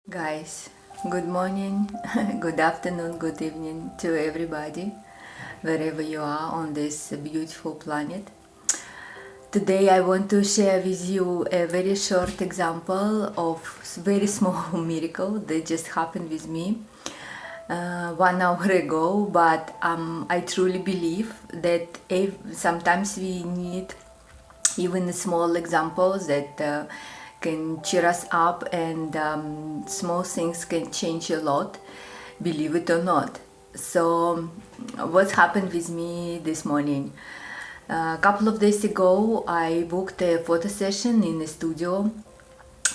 Guys, good morning, good afternoon, good evening to everybody, wherever you are on this beautiful planet. Today I want to share with you a very short example of very small miracle that just happened with me 1 hour ago, but I truly believe that sometimes we need even small examples that can cheer us up, and small things can change a lot, believe it or not. So what happened with me this morning? A couple of days ago I booked a photo session in a studio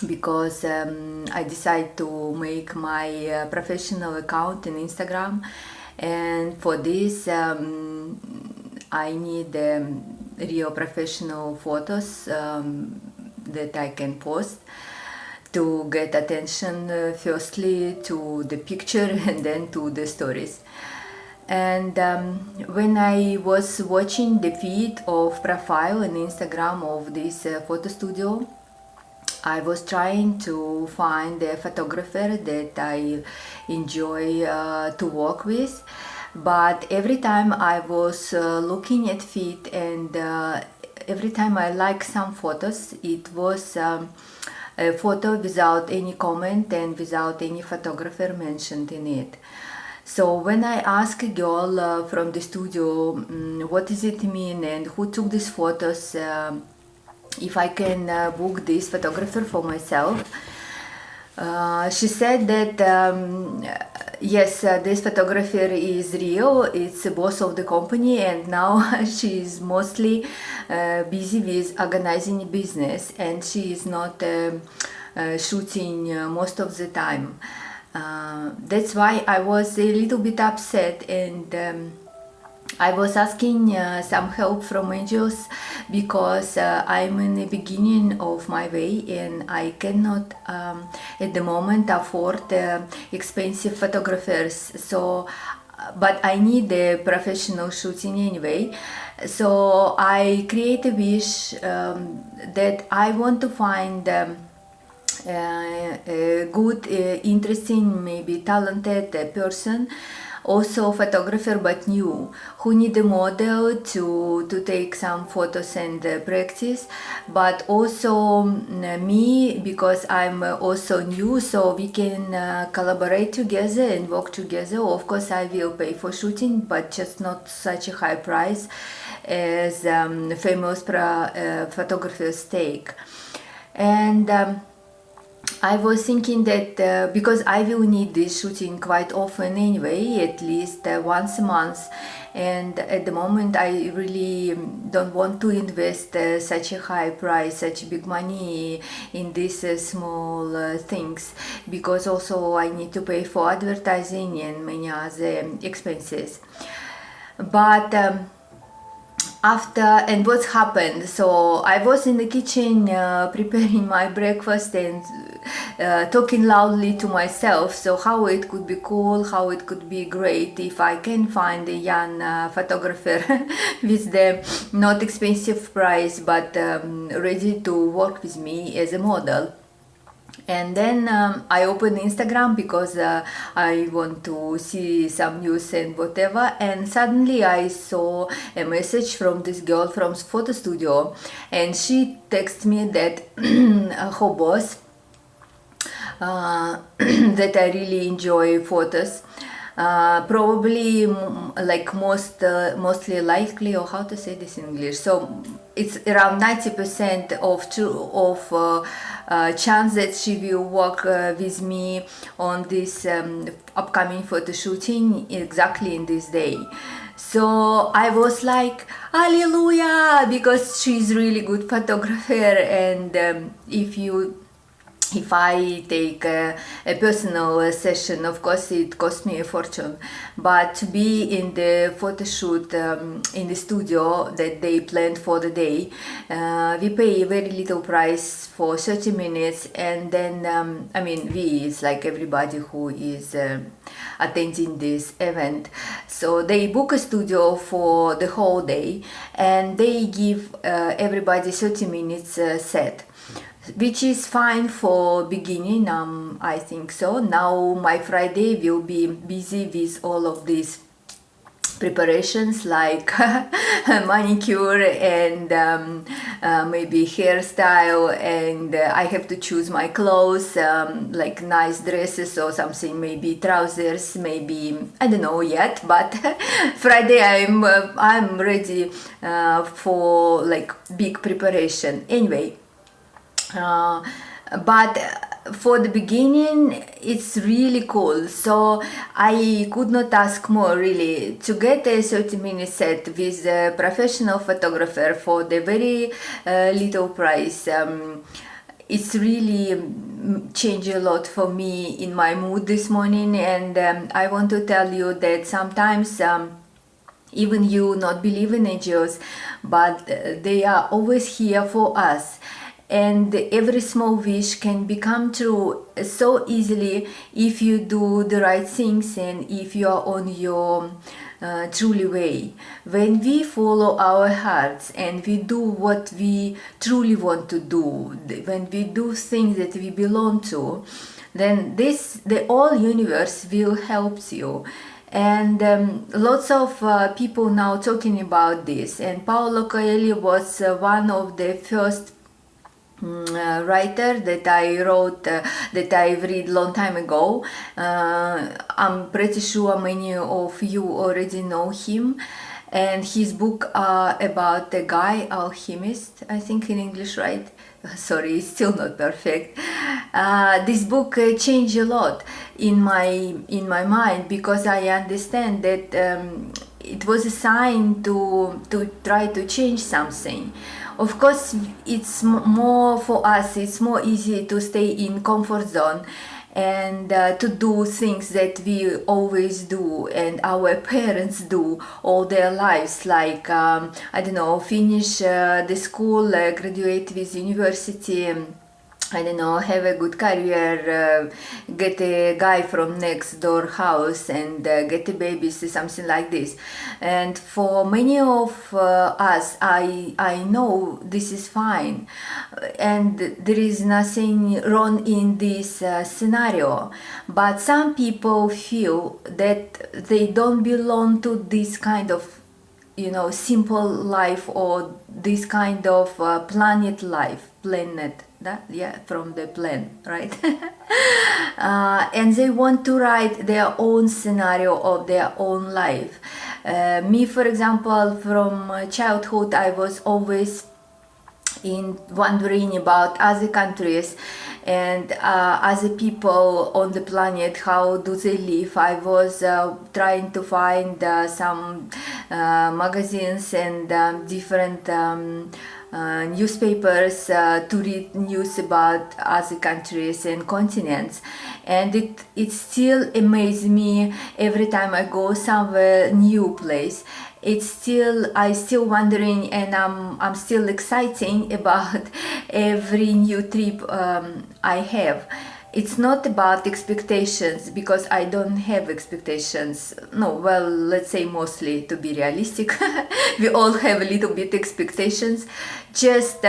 because I decided to make my professional account in Instagram, and for this I need real professional photos that I can post to get attention, firstly to the picture and then to the stories. And when I was watching the feed of profile on Instagram of this photo studio, I was trying to find a photographer that I enjoy to work with, but every time I was looking at feed and every time I like some photos, it was a photo without any comment and without any photographer mentioned in it. So when I asked a girl from the studio what does it mean and who took these photos, if I can book this photographer for myself, she said that yes, this photographer is real, it's a boss of the company, and now she is mostly busy with organizing a business and she is not shooting most of the time. That's why I was a little bit upset, and I was asking some help from angels because I'm in the beginning of my way and I cannot at the moment afford expensive photographers. So, but I need a professional shooting anyway. So I create a wish that I want to find a good, interesting, maybe talented person, also photographer but new, who need a model to take some photos and practice, but also me, because I'm also new, so we can collaborate together and work together. Of course I will pay for shooting, but just not such a high price as famous photographers take. And I was thinking that because I will need this shooting quite often anyway, at least once a month, and at the moment I really don't want to invest such a high price, such big money in these small things, because also I need to pay for advertising and many other expenses. But and what happened, so I was in the kitchen preparing my breakfast and talking loudly to myself, so how it could be cool, how it could be great if I can find a young photographer with the not expensive price but ready to work with me as a model. And then I opened Instagram because I want to see some news and whatever, and suddenly I saw a message from this girl from photo studio, and she texted me that her boss that I really enjoy photos, probably like mostly likely, or how to say this in English, so it's around 90% of chance that she will work with me on this upcoming photo shooting exactly in this day. So I was like, hallelujah, because she's really good photographer, and if I take a personal session, of course it costs me a fortune, but to be in the photo shoot in the studio that they planned for the day, we pay a very little price for 30 minutes, and then I mean it's like everybody who is attending this event, so they book a studio for the whole day and they give everybody 30 minutes set. which is fine for beginning. I think so. Now my Friday will be busy with all of these preparations, like manicure and maybe hairstyle, and I have to choose my clothes, like nice dresses or something, maybe trousers, maybe I don't know yet, but Friday I'm ready for like big preparation anyway. But for the beginning it's really cool, so I could not ask more really to get a 30-minute set with a professional photographer for the very little price. It's really changed a lot for me in my mood this morning, and I want to tell you that sometimes even you not believe in angels, but they are always here for us. And every small wish can become true so easily if you do the right things and if you are on your truly way. When we follow our hearts and we do what we truly want to do, when we do things that we belong to, then the whole universe will help you. And lots of people now talking about this, and Paulo Coelho was one of the first writer that I wrote, that I read long time ago. I'm pretty sure many of you already know him, and his book about the guy alchemist, I think in English, right? Sorry, it's still not perfect. This book changed a lot in my mind, because I understand that it was a sign to try to change something. Of course, it's more for us, it's more easy to stay in comfort zone and to do things that we always do and our parents do all their lives, like I don't know, finish the school, graduate with university, I don't know, have a good career, get a guy from next door house and get a baby, something like this. And for many of us, I know this is fine, and there is nothing wrong in this scenario. But some people feel that they don't belong to this kind of, you know, simple life, or this kind of planet, yeah, from the plan, right? And they want to write their own scenario of their own life. Me, for example, from childhood, I was always wondering about other countries and other people on the planet, how do they live. I was trying to find some magazines and different newspapers to read news about other countries and continents, and it still amazes me every time I go somewhere new place. I still wondering, and I'm still exciting about every new trip I have. It's not about expectations, because I don't have expectations. No, well, let's say mostly, to be realistic. We all have a little bit expectations. Just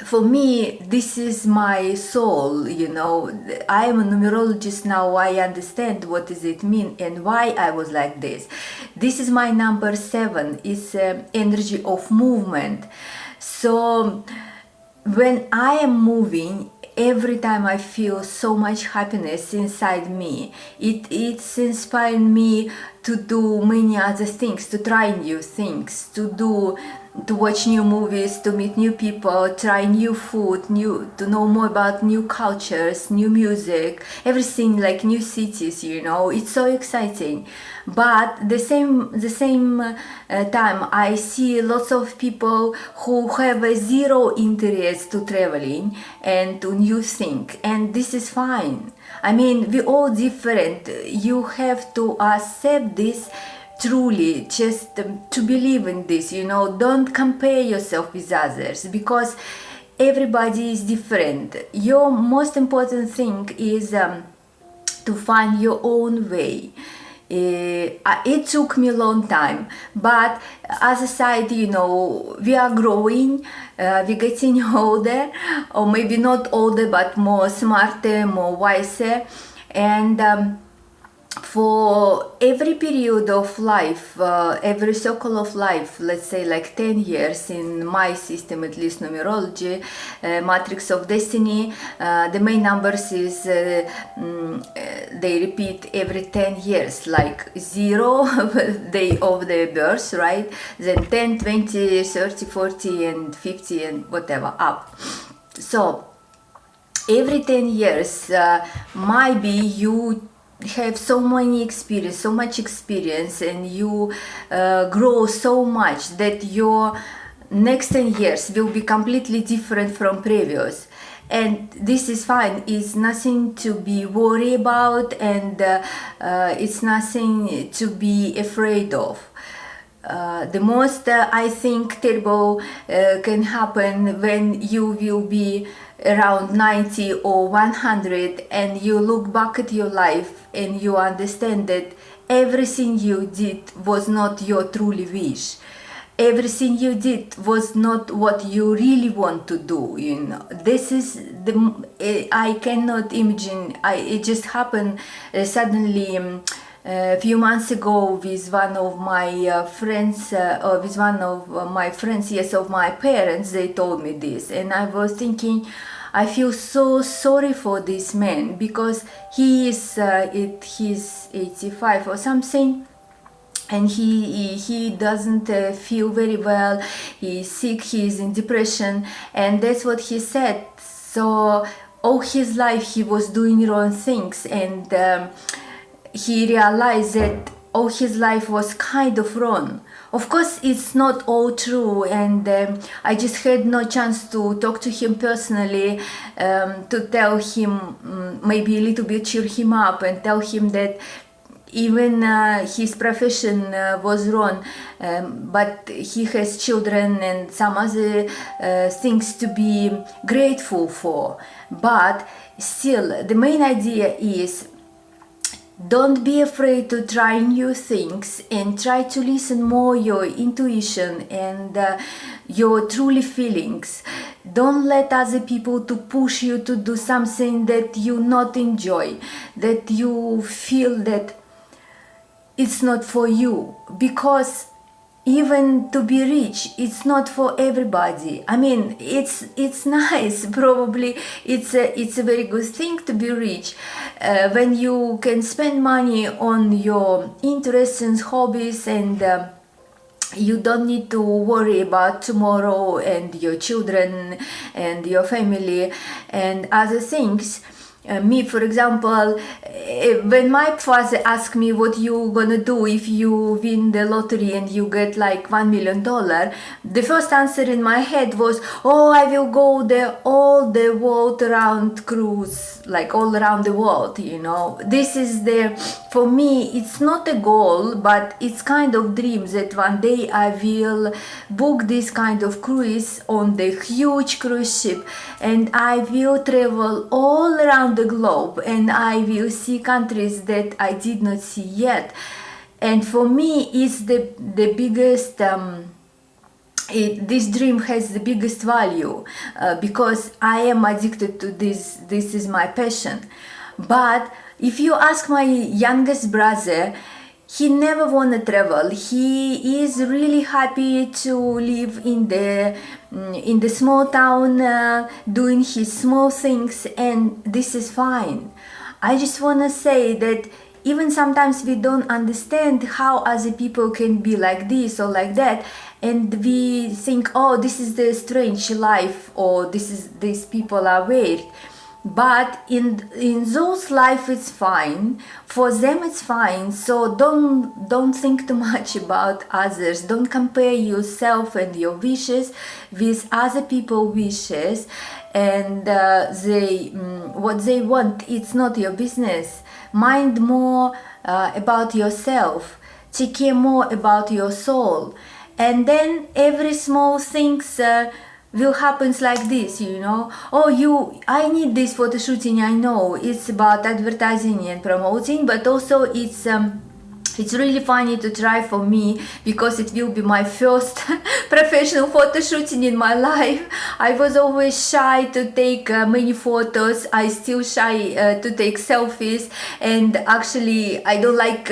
for me, this is my soul, you know. I am a numerologist now. I understand what does it mean and why I was like this. This is my number 7. It's energy of movement. So when I am moving, every time I feel so much happiness inside me. It's inspired me to do many other things, to try new things, to watch new movies, to meet new people, try new food, to know more about new cultures, new music, everything, like new cities, you know. It's so exciting. But the same time, I see lots of people who have a zero interest to traveling and to new things, and this is fine. I mean, we're all different. You have to accept this truly, just to believe in this, you know. Don't compare yourself with others, because everybody is different. Your most important thing is to find your own way. It took me a long time, but as a side, you know, we are growing, we're getting older, or maybe not older, but more smarter, more wiser, and for every period of life, every circle of life, let's say like 10 years in my system, at least numerology, matrix of destiny, the main numbers is they repeat every 10 years, like 0 day of the birth, right? Then 10, 20, 30, 40 and 50 and whatever up. So every 10 years maybe you have so much experience, and you grow so much that your next 10 years will be completely different from previous, and this is fine. It's nothing to be worried about, and it's nothing to be afraid of. The most I think terrible can happen when you will be around 90 or 100 and you look back at your life and you understand that everything you did was not your truly wish. Everything you did was not what you really want to do, you know. This is I cannot imagine. It just happened suddenly. A few months ago with one of my friends, yes, of my parents, they told me this, and I was thinking, I feel so sorry for this man, because he is he's 85 or something, and he doesn't feel very well. He's sick, he's in depression, and that's what he said. So all his life he was doing wrong things, and he realized that all his life was kind of wrong. Of course, it's not all true, and I just had no chance to talk to him personally, to tell him, maybe a little bit cheer him up and tell him that even his profession was wrong, but he has children and some other things to be grateful for. But still, the main idea is, don't be afraid to try new things, and try to listen more your intuition and your truly feelings. Don't let other people to push you to do something that you not enjoy, that you feel that it's not for you, because even to be rich, it's not for everybody. I mean, it's nice, probably it's a very good thing to be rich, when you can spend money on your interests and hobbies, and you don't need to worry about tomorrow and your children and your family and other things. Me, for example, when my father asked me what you gonna do if you win the lottery and you get like $1 million, the first answer in my head was, oh, I will go all the world around cruise, like all around the world, you know. This is for me, it's not a goal, but it's kind of dream that one day I will book this kind of cruise on the huge cruise ship, and I will travel all around the globe, and I will see countries that I did not see yet. And for me, it's the biggest this dream has the biggest value, because I am addicted to this. This is my passion. But if you ask my youngest brother, he never wanna travel. He is really happy to live in the small town, doing his small things, and this is fine. I just wanna say that even sometimes we don't understand how other people can be like this or like that, and we think, oh, this is the strange life, or these people are weird. But in those life it's fine, for them it's fine. So don't think too much about others. Don't compare yourself and your wishes with other people's wishes, and what they want, it's not your business. Mind more about yourself, take care more about your soul, and then every small things will happen like this, you know. Oh, I need this photo shooting. I know it's about advertising and promoting, but also it's It's really funny to try for me because it will be my first professional photo shooting in my life. I was always shy to take many photos. I still shy to take selfies, and actually I don't like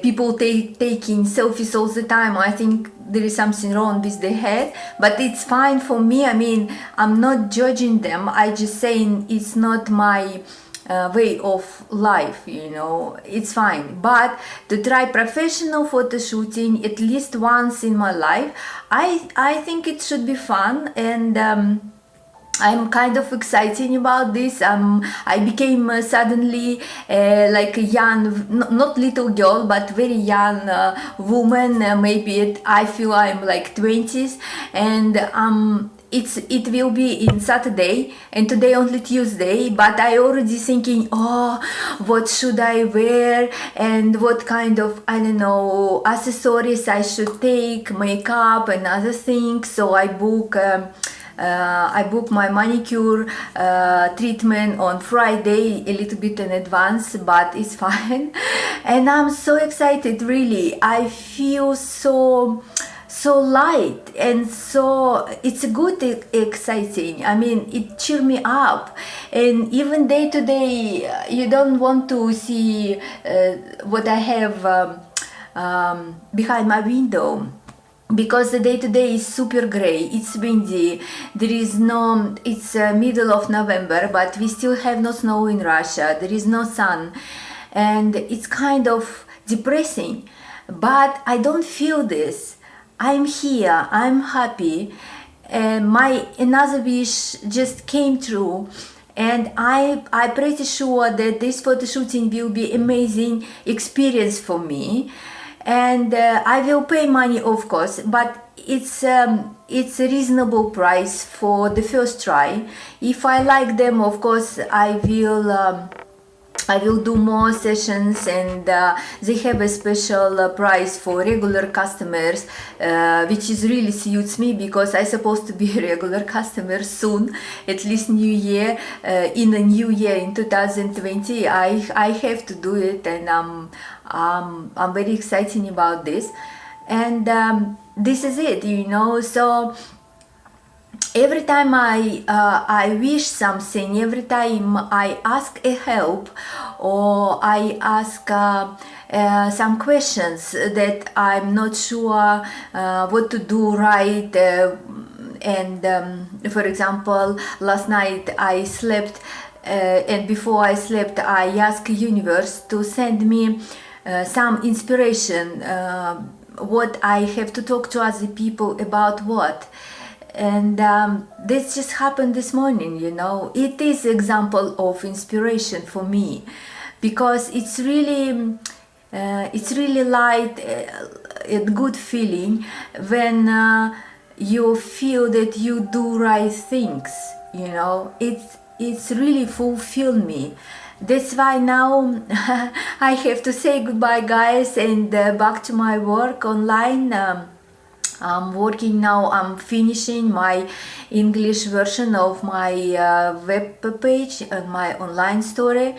people taking selfies all the time. I think there is something wrong with the head, but it's fine for me. I mean, I'm not judging them. I just saying it's not my way of life, you know. It's fine, but to try professional photo shooting at least once in my life, I think it should be fun, and I'm kind of excited about this. I became suddenly like a young, not little girl, but very young woman. I feel I'm like 20s, and it will be in Saturday, and today only Tuesday, but I already thinking, oh, what should I wear, and what kind of, I don't know, accessories I should take, makeup and other things. So I book my manicure treatment on Friday, a little bit in advance, but it's fine. And I'm so excited, really. I feel so light, and so it's a good exciting. I mean, it cheer me up, and even day to day you don't want to see what I have behind my window, because the day to day is super gray. It's windy. There is no, it's middle of November, but we still have no snow in Russia. There is no sun, and it's kind of depressing, but I don't feel this. I'm here, I'm happy, my another wish just came true, and I'm pretty sure that this photo shooting will be amazing experience for me, and I will pay money, of course, but it's a reasonable price for the first try. If I like them, of course I will do more sessions, and they have a special price for regular customers, which is really suits me, because I supposed to be a regular customer soon, at least New Year. In a new year in 2020, I have to do it, and I'm very excited about this, and this is it, you know. So every time I wish something, every time I ask a help, or I ask some questions that I'm not sure what to do right, and for example, last night I slept, and before I slept I asked universe to send me some inspiration, what I have to talk to other people about what. And this just happened this morning, you know. It is example of inspiration for me, because it's really light and good feeling when you feel that you do right things, you know. It's really fulfill me. That's why now I have to say goodbye, guys, and back to my work online. I'm working now, I'm finishing my English version of my web page and my online store,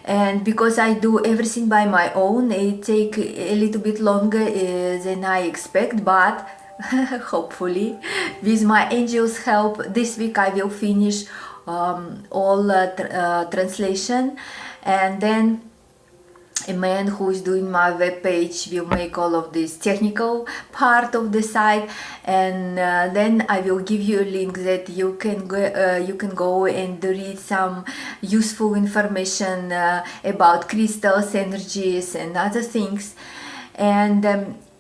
and because I do everything by my own, it takes a little bit longer than I expect, but hopefully with my angel's help this week I will finish all translation, and then a man who is doing my web page will make all of this technical part of the site, and then I will give you a link that you can go and read some useful information about crystals, energies, and other things. And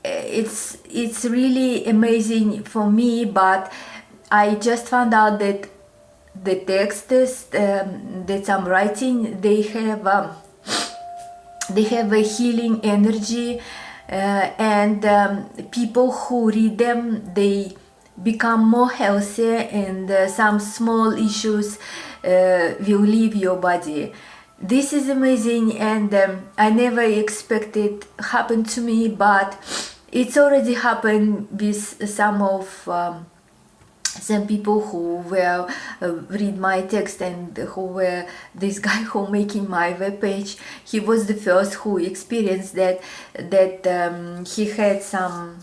it's really amazing for me, but I just found out that the texts that I'm writing, they have a healing energy, and people who read them, they become more healthy, and some small issues will leave your body. This is amazing, and I never expected happen to me, but it's already happened with some of some people who were read my text, and who were this guy who making my webpage. He was the first who experienced that he had some,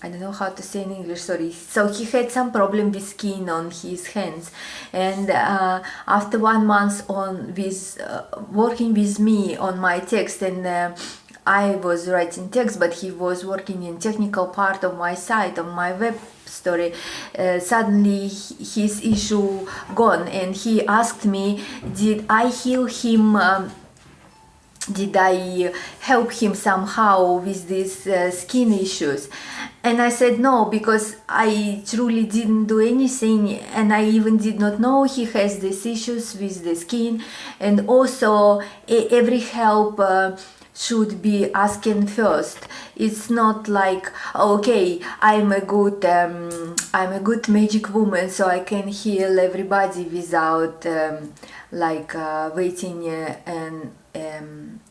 I don't know how to say in English, sorry. So he had some problem with skin on his hands, and after 1 month on with working with me on my text, and I was writing text, but he was working in technical part of my site, on my web story. Suddenly his issue gone, and he asked me, did I heal him? Did I help him somehow with these skin issues? And I said no, because I truly didn't do anything, and I even did not know he has these issues with the skin. And also every help should be asking first. It's not like, okay, I'm a good magic woman, so I can heal everybody without waiting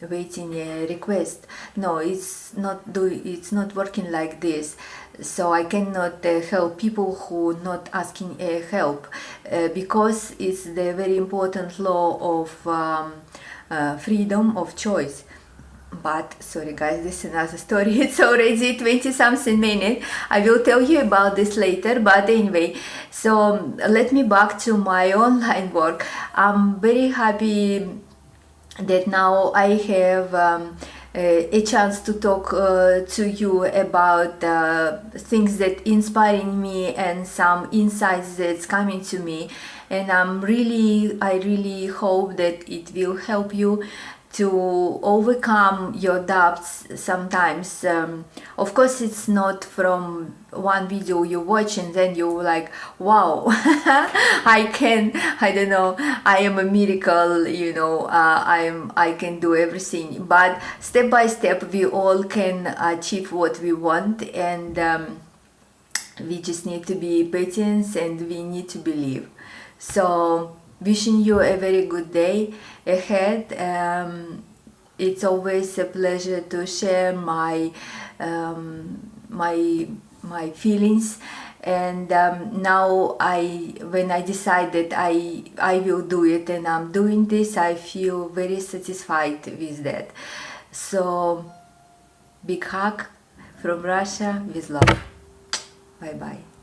waiting a request. No, it's not working like this. So I cannot help people who not asking help, because it's the very important law of freedom of choice. But sorry guys, this is another story. It's already 20 something minutes. I will tell you about this later, but anyway, so let me back to my online work. I'm very happy that now I have a chance to talk to you about things that inspiring me, and some insights that's coming to me, and I really hope that it will help you to overcome your doubts sometimes. Of course, it's not from one video you watch and then you're like, wow, I don't know, I am a miracle, I can do everything. But step by step we all can achieve what we want, and we just need to be patient, and we need to believe. So wishing you a very good day ahead. It's always a pleasure to share my feelings, and now when I decide that I will do it, and I'm doing this, I feel very satisfied with that. So big hug from Russia with love. Bye bye.